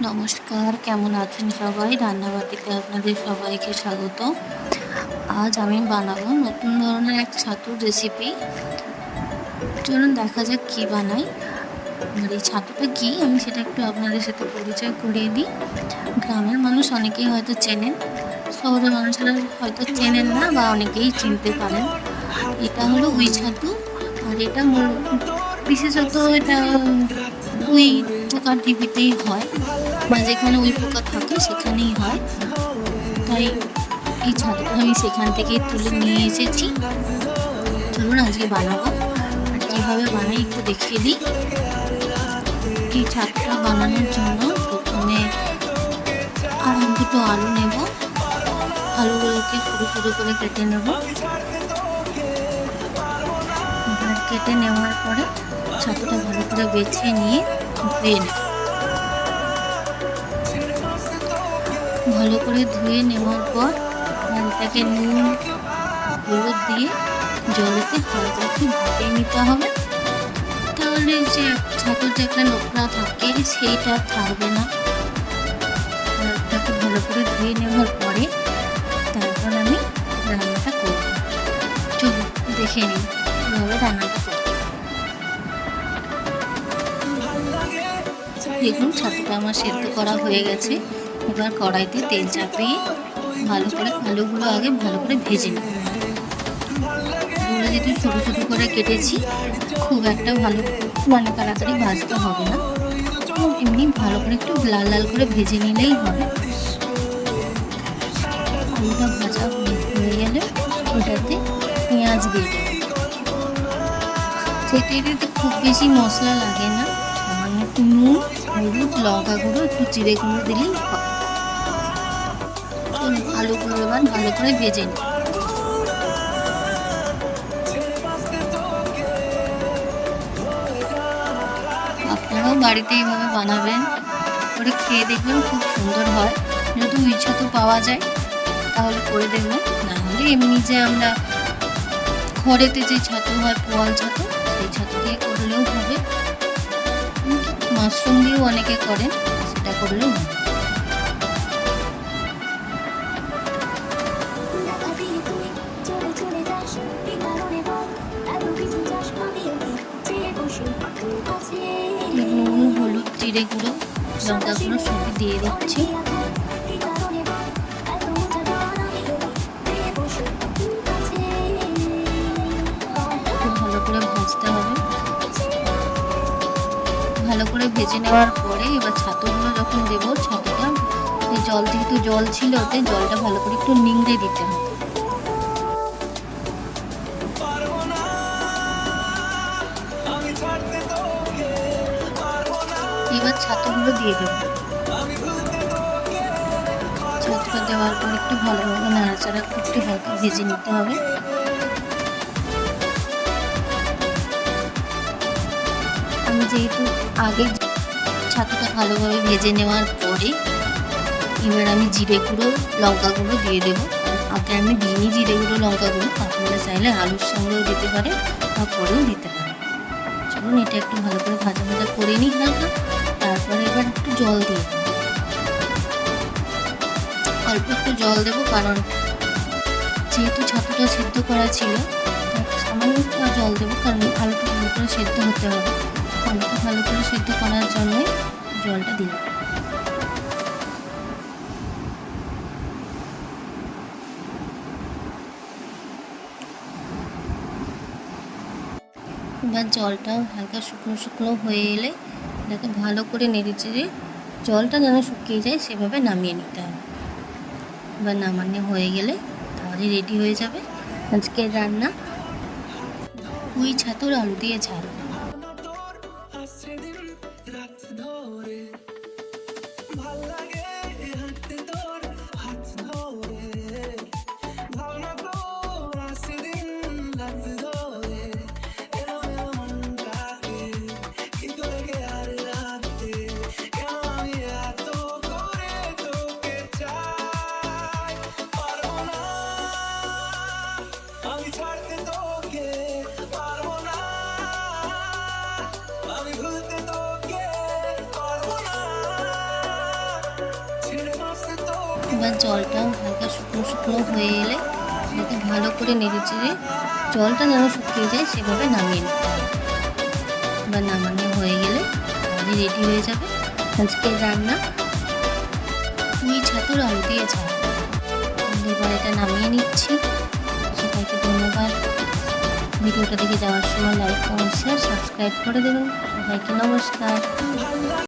নমস্কার, কেমন আছেন সবাই? রান্নাবাটিতে আপনাদের সবাইকে স্বাগত। আজ আমি বানাবো নতুন ধরনের এক ছাতুর রেসিপি। চলুন দেখা যাক কী বানাই। আর এই ছাতুটা কী আমি সেটা একটু আপনাদের সাথে পরিচয় করিয়ে দিই। গ্রামের মানুষ অনেকেই হয়তো চেনেন, শহরের মানুষেরা হয়তো চেনেন না বা অনেকেই চিনতে পারেন। এটা হলো উই ছাতু। আর এটা বিশেষত এটা উই পোকার ঢিপিতেই হয়, বা যেখানে উই পোকা থাকে সেখানেই হয়। তাই এই ছাতুটা আমি সেখান থেকেই তুলে নিয়ে এসেছি। চলুন আজকে বানাবো। আর কীভাবে বানাই একটু দেখিয়ে দিই। এই ছাতুটা বানানোর জন্য প্রথমে দুটো আলু নেব। আলুগুলোকে সরু সরু করে কেটে নেব। কেটে নেওয়ার পরে ছাতুটা ভালো করে বেছে নিয়ে ধুয়ে নেব। ভালো করে ধুয়ে নেওয়ার পর ডালটাকে নুন হলুদ দিয়ে জলেতে হালকা একটু ভাপিয়ে নিতে হবে। তাহলে যে ছাতুর যে একটা নোংরা থাকে সেইটা থাকবে না। ডালটাকে ভালো করে ধুয়ে নেওয়ার পরে তারপর আমি রান্নাটা করব। চলুন দেখে নিই কীভাবে রান্নাটা করব। দেখুন ছাতুটা আমার সেদ্ধ করা হয়ে গেছে। এবার কড়াইতে তেল চাপিয়ে ভালো করে আলুগুলো আগে ভালো করে ভেজে নিই। আলুগুলো যেহেতু ছোটো ছোটো করে কেটেছি, খুব একটা ভালো তাড়াতাড়ি ভাজতে হবে না, এমনি ভালো করে একটু লাল লাল করে ভেজে নিলেই হবে। আলুটা ভাজা হয়ে গেলে ওটাতে পেঁয়াজ দিয়ে দেবো। সেটাতে খুব বেশি মশলা লাগে না, সামান্য একটু নুন, হলুদ, লঙ্কা গুঁড়ো, একটু জিরে গুঁড়ো দিলেই হবে। আলুগুলো এবার ভালো করে ভেজে নিই। আপনারাও বাড়িতে এইভাবে বানাবেন, করে খেয়ে দেখবেন, খুব সুন্দর হয়। যদি উই ছাতু পাওয়া যায় তাহলে করে দেখবেন, না হলে এমনি যে আমরা ঘরেতে যে ছাতু হয় পোয়াল ছাতু, সেই ছাতু দিয়ে করলেও হবে। মাশরুম দিয়েও অনেকে করেন, সেটা করলেও হবে। নুন, হলুদ, জিরে গুঁড়ো, লঙ্কা গুঁড়ো সব দিয়ে দিচ্ছি। ভালো করে ভাজতে হবে। ভালো করে ভেজে নেওয়ার পরে এবার ছাতুগুলো যখন দেবো, ছাতুটা জল, যেহেতু জল ছিল ওতে, জলটা ভালো করে একটু নিংড়ে দিতে হবে। এবার ছাতুগুলো দিয়ে দেবো। ছাতুটা দেওয়ার পর একটু ভালোভাবে নাড়াচাড়া একটু হালকা ভেজে নিতে হবে। আমি যেহেতু আগে ছাতুটা ভালোভাবে ভেজে নেওয়ার পরে এবার আমি জিরে গুঁড়ো, লঙ্কা গুঁড়ো দিয়ে দেবো। আগে আমি দিইনি জিরে গুঁড়ো, লঙ্কা গুঁড়ো, আপনারা চাইলে আলুর সঙ্গেও দিতে পারেন বা পরেও দিতে পারেন। চলুন এটা একটু ভালো করে ভাজা ভাজা করে নিই হালকা। তারপরে এবার একটু জল দিয়ে দেবো, অল্প একটু জল দেবো, কারণ যেহেতু ছাতুটা সিদ্ধ করা ছিল সামান্য একটু জল দেবো, কারণ আলুটা ভালো করে সেদ্ধ হতে হবে। আলুটা ভালো করে সেদ্ধ করার জন্যই জলটা দিলাম। এবার জলটা হালকা শুকনো শুকনো হয়ে এলে এটাকে ভালো করে নেড়ে চেড়ে জলটা যেন শুকিয়ে যায় সেভাবে নামিয়ে নিতে হবে। এবার নামানো হয়ে গেলে তাহলে রেডি হয়ে যাবে আজকের রান্না, উই ছাতুর আলু দিয়ে ঝাল। এবার জলটাও হালকা শুকনো শুকনো হয়ে এলে এটাকে ভালো করে নেড়ে চেড়ে জলটা যেন শুকিয়ে যায় সেভাবে নামিয়ে নিতে হবে। এবার নামানো হয়ে গেলে আমাদের রেডি হয়ে যাবে আজকের রান্না পুঁই ছাতুর আলু দিয়ে ঝাল। এবার এটা নামিয়ে নিচ্ছি। সবাইকে ধন্যবাদ। ভিডিওটা দেখে যাওয়ার সময় লাইক কমেন্ট শেয়ার সাবস্ক্রাইব করে দেবেন। সবাইকে নমস্কার।